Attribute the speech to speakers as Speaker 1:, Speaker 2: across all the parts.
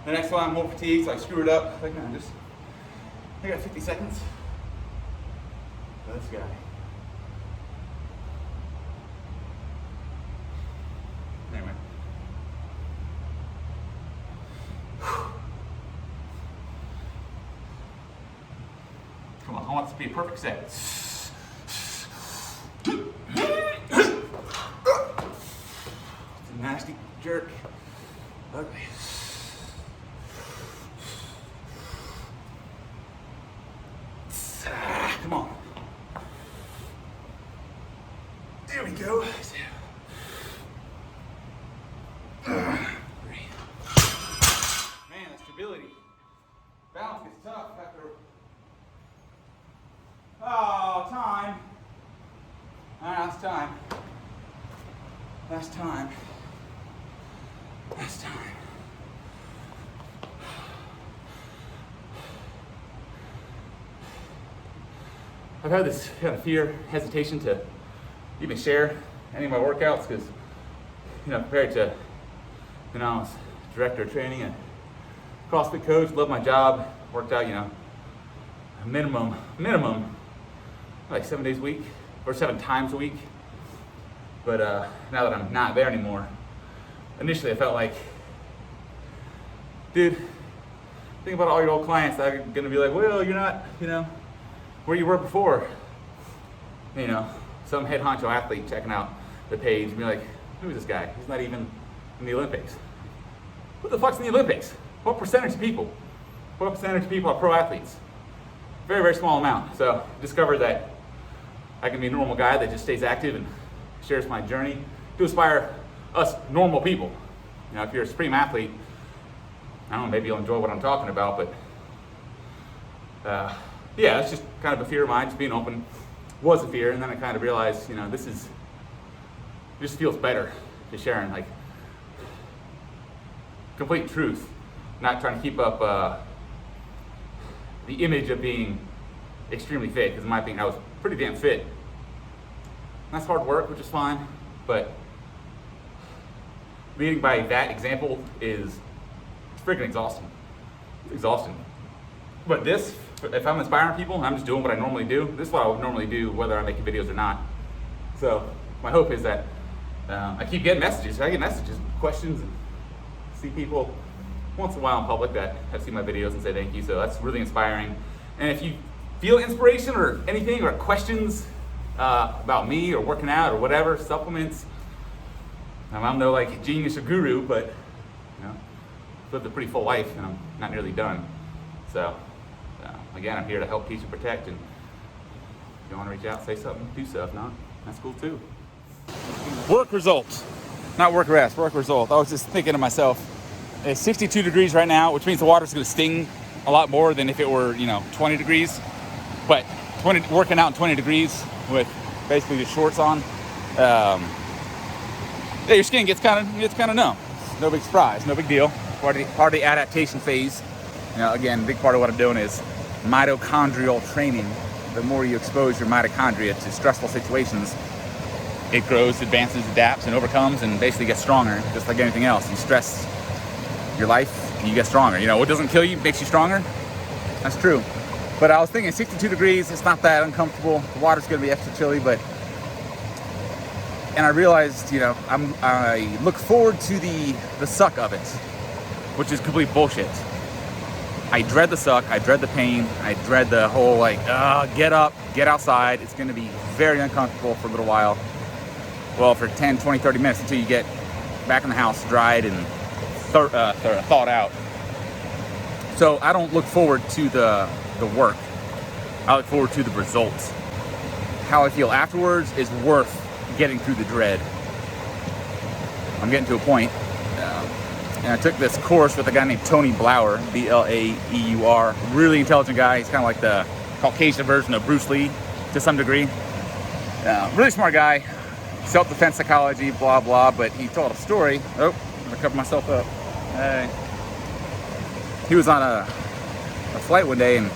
Speaker 1: The next one, I'm more fatigued, so I screw it up. Like, no, I got 50 seconds. This guy. Anyway. Come on, I want this to be a perfect set. It's a nasty jerk. Ugly. Come on. There we go. Man, the stability. Balance gets tough after. Oh, time. That's time. Last time. Last time. I've had this kind of fear, hesitation to even share any of my workouts because, compared to, I was director of training and CrossFit coach, love my job, worked out, a minimum, like 7 days a week or 7 times a week. But now that I'm not there anymore, initially I felt like, dude, think about all your old clients that are gonna be like, well, you're not, where you were before. Some head honcho athlete checking out the page and be like, who is this guy? He's not even in the Olympics. Who the fuck's in the Olympics? What percentage of people? What percentage of people are pro athletes? Very, very small amount. So discovered that I can be a normal guy that just stays active and shares my journey to inspire us normal people. If you're a supreme athlete, I don't know, maybe you'll enjoy what I'm talking about, but yeah, it's just kind of a fear of mine, just being open. Was a fear, and then I kind of realized, this feels better to sharing, like, complete truth, not trying to keep up the image of being extremely fit, because in my opinion, I was pretty damn fit. That's hard work, which is fine, but leading by that example is freaking exhausting. It's exhausting. But this, if I'm inspiring people, I'm just doing what I normally do. This is what I would normally do, whether I'm making videos or not. So my hope is that I keep getting messages. I get messages, questions, and see people once in a while in public that have seen my videos and say thank you. So that's really inspiring. And if you feel inspiration or anything, or questions about me or working out or whatever, supplements, I'm no like genius or guru, but I've lived a pretty full life and I'm not nearly done. So again, I'm here to help, teach, and protect. And if you want to reach out, say something, do so. If not, that's cool too. Work result, not work rest. Work result. I was just thinking to myself, it's 62 degrees right now, which means the water's going to sting a lot more than if it were 20 degrees. But working out in 20 degrees with basically just shorts on, yeah, your skin gets kind of numb. No big surprise, no big deal. Part of the adaptation phase. Again, a big part of what I'm doing is mitochondrial training. The more you expose your mitochondria to stressful situations, it grows, advances, adapts, and overcomes, and basically gets stronger, just like anything else. You stress your life, and you get stronger. What doesn't kill you makes you stronger. That's true. But I was thinking 62 degrees, it's not that uncomfortable. The water's gonna be extra chilly, and I realized, I look forward to the suck of it, which is complete bullshit. I dread the suck, I dread the pain, I dread the whole get up, get outside. It's gonna be very uncomfortable for a little while. Well, for 10, 20, 30 minutes until you get back in the house, dried and thawed out. So I don't look forward to the work. I look forward to the results. How I feel afterwards is worth getting through the dread. I'm getting to a point. And I took this course with a guy named Tony Blauer, B-L-A-E-U-R. Really intelligent guy. He's kind of like the Caucasian version of Bruce Lee to some degree. Really smart guy. Self-defense psychology, blah, blah. But he told a story. Oh, I'm going to cover myself up. Hey. He was on a flight one day and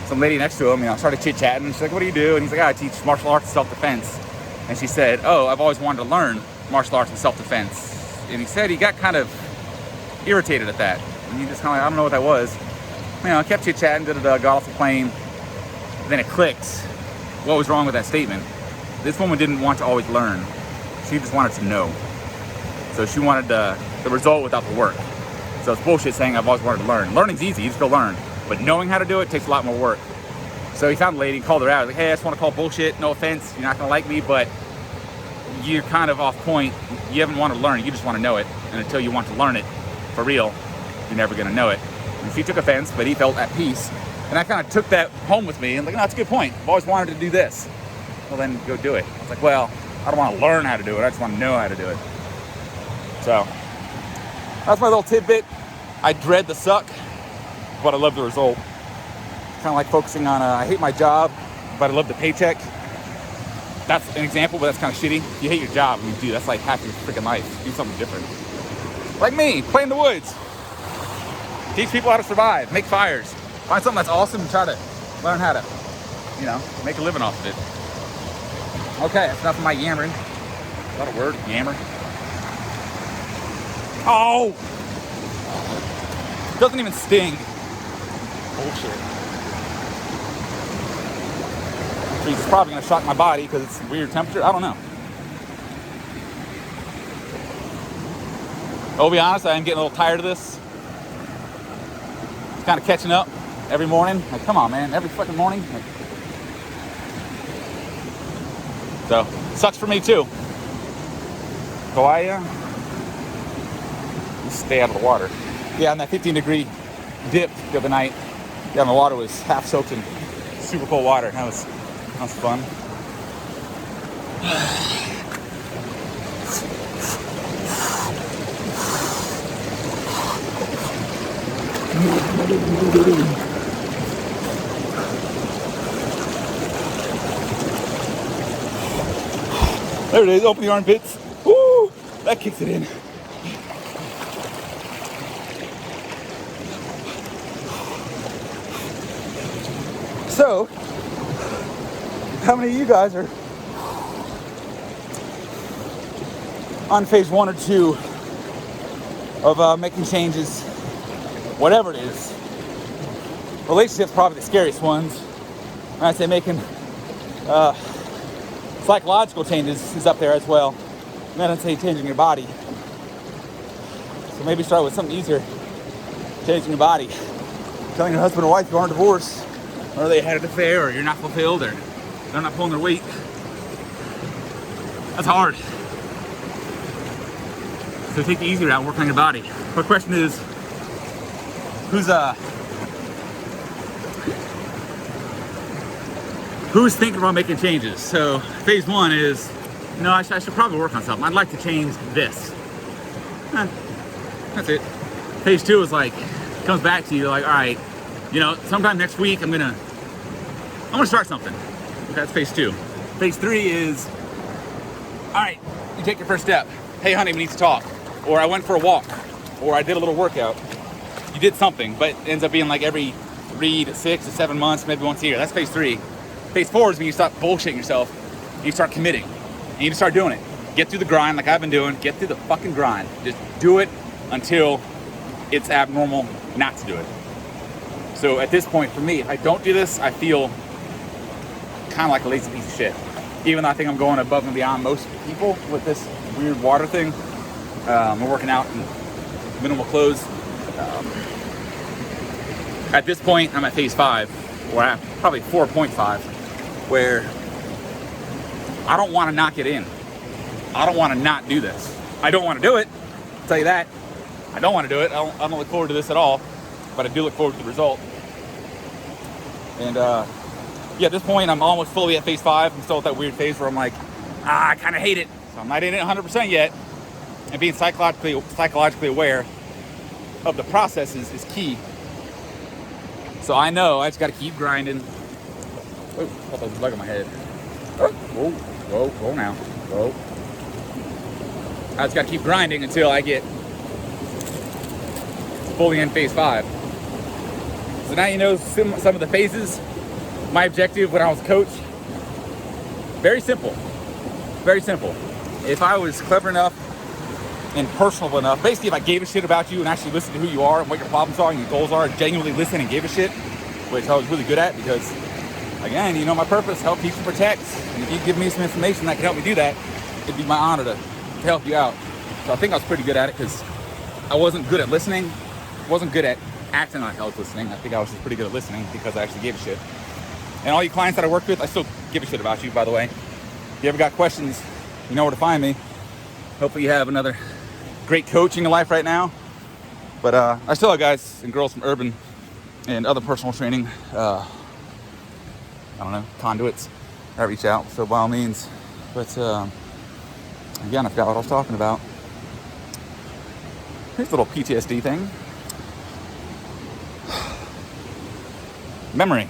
Speaker 1: some lady next to him, started chit-chatting. She's like, what do you do? And he's like, I teach martial arts and self-defense. And she said, oh, I've always wanted to learn martial arts and self-defense. And he said he got kind of irritated at that. And you just kind of like, I don't know what that was. You know, I kept chit-chatting, got off the plane. Then it clicked. What was wrong with that statement? This woman didn't want to always learn. She just wanted to know. So she wanted the result without the work. So it's bullshit saying I've always wanted to learn. Learning's easy, you just go learn. But knowing how to do it takes a lot more work. So he found a lady, called her out. Like, hey, I just want to call bullshit. No offense, you're not gonna like me, but you're kind of off point. You haven't wanted to learn, you just want to know it. And until you want to learn it for real, you're never gonna know it. And she took offense, but he felt at peace. And I kind of took that home with me and like, no, that's a good point. I've always wanted to do this. Well, then go do it. It's like, well, I don't want to learn how to do it. I just want to know how to do it. So that's my little tidbit. I dread the suck, but I love the result. Kind of like focusing on, I hate my job, but I love the paycheck. That's an example, but that's kind of shitty. You hate your job, I mean, dude, that's like half your freaking life. Do something different. Like me, play in the woods. Teach people how to survive, make fires. Find something that's awesome and try to learn how to, you know, make a living off of it. Okay, that's enough of my yammering. Is that a word? Yammer? Oh! Doesn't even sting. Bullshit. It's probably gonna shock my body because it's a weird temperature. I don't know. I'll be honest, I am getting a little tired of this. It's kind of catching up every morning. Like, come on, man, every fucking morning. Like, so, sucks for me too. So I stay out of the water. Yeah, on that 15-degree dip the other night, yeah, my water was half soaked in super cold water. That was fun. There it is, open the armpits. Woo! That kicks it in. So, how many of you guys are on phase 1 or 2 of making changes, whatever it is? Relationships probably the scariest ones. When I say making psychological changes is up there as well. And then I'd say changing your body. So maybe start with something easier. Changing your body. Telling your husband or wife you aren't divorced, or they had an affair, or you're not fulfilled, or they're not pulling their weight. That's hard. So take the easy route, work on your body. My question is, who's thinking about making changes? So phase 1 is, no, I should probably work on something. I'd like to change this. That's it. Phase 2 is like, comes back to you like, all right, you know, sometime next week I'm gonna start something. That's phase 2. Phase 3 is, all right, you take your first step. Hey honey, we need to talk. Or I went for a walk. Or I did a little workout. You did something, but it ends up being like every 3 to 6 to 7 months, maybe once a year. That's phase 3. Phase 4 is when you stop bullshitting yourself and you start committing. And you just start doing it. Get through the grind like I've been doing. Get through the fucking grind. Just do it until it's abnormal not to do it. So at this point for me, if I don't do this, I feel kind of like a lazy piece of shit. Even though I think I'm going above and beyond most people with this weird water thing. I'm working out in minimal clothes. At this point, I'm at phase 5, or I'm probably 4.5, where I don't want to not get in. I don't want to not do this. I don't want to do it, I'll tell you that. I don't want to do it. I don't look forward to this at all, but I do look forward to the result. And yeah, at this point, I'm almost fully at phase 5. I'm still at that weird phase where I'm like, I kind of hate it. So I'm not in it 100% yet. And being psychologically aware of the process is key. So I know I just got to keep grinding. Oh, I got a bug on my head. Whoa now. Whoa. I just got to keep grinding until I get fully in phase 5. So now you know some of the phases. My objective when I was a coach, very simple. Very simple. If I was clever enough and personal enough. Basically, if I gave a shit about you and actually listened to who you are and what your problems are and your goals are, genuinely listen and gave a shit, which I was really good at because, again, you know my purpose, help, teach, and protect. And if you give me some information that can help me do that, it'd be my honor to help you out. So I think I was pretty good at it because I wasn't good at listening, wasn't good at acting like I was listening. I think I was just pretty good at listening because I actually gave a shit. And all you clients that I worked with, I still give a shit about you, by the way. If you ever got questions, you know where to find me. Hopefully you have another great coach in your life right now. But I still have guys and girls from Urban and other personal training, I don't know, conduits that reach out. So by all means. But again, I forgot what I was talking about. Here's a little PTSD thing. Memory.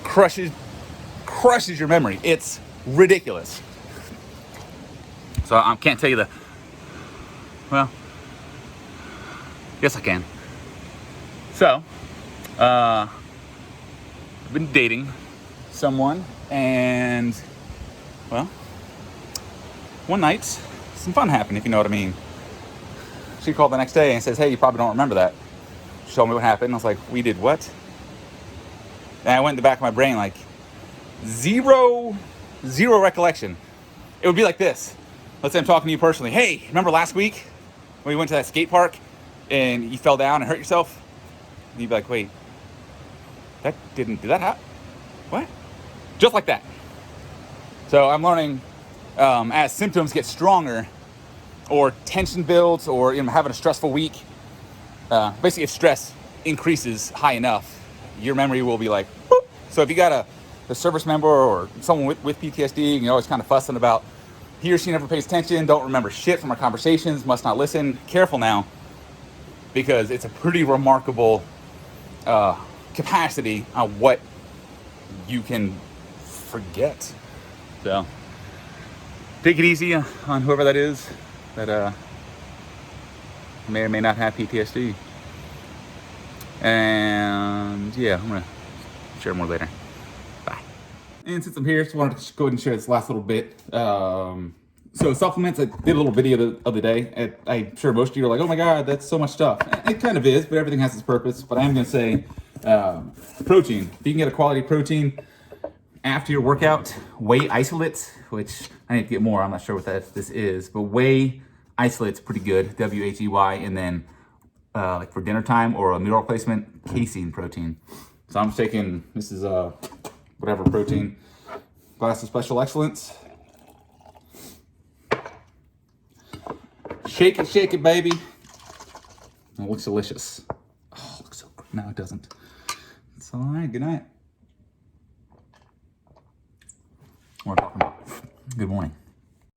Speaker 1: Crushes your memory. It's ridiculous. So I can't tell you well, yes I can. So, I've been dating someone, and, well, one night, some fun happened, if you know what I mean. She called the next day and says, hey, you probably don't remember that. She told me what happened. I was like, we did what? And I went in the back of my brain, like, zero recollection. It would be like this. Let's say I'm talking to you personally. Hey, remember last week when we went to that skate park and you fell down and hurt yourself? And you'd be like, wait, did that happen? What? Just like that. So I'm learning as symptoms get stronger or tension builds or having a stressful week, basically if stress increases high enough, your memory will be like, boop. So if you got a service member or someone with PTSD, and you're always kind of fussing about he or she never pays attention, don't remember shit from our conversations, must not listen, careful now, because it's a pretty remarkable capacity on what you can forget. So take it easy on whoever that is that may or may not have PTSD. And yeah, I'm gonna share more later. Bye. And since I'm here, just wanted to go ahead and share this last little bit. So supplements, I did a little video the other day. I'm sure most of you are like, oh my God, that's so much stuff. It kind of is, but everything has its purpose. But I am gonna say protein. If you can get a quality protein after your workout, whey isolates, which I need to get more, I'm not sure what this is, but whey isolates pretty good, W-H-E-Y, and then like for dinner time or a meal replacement, casein protein. So I'm taking, this is whatever protein, glass of Special Excellence. Shake it, baby. It looks delicious. Oh, it looks so good. No, it doesn't. It's all right. Good night. Good morning.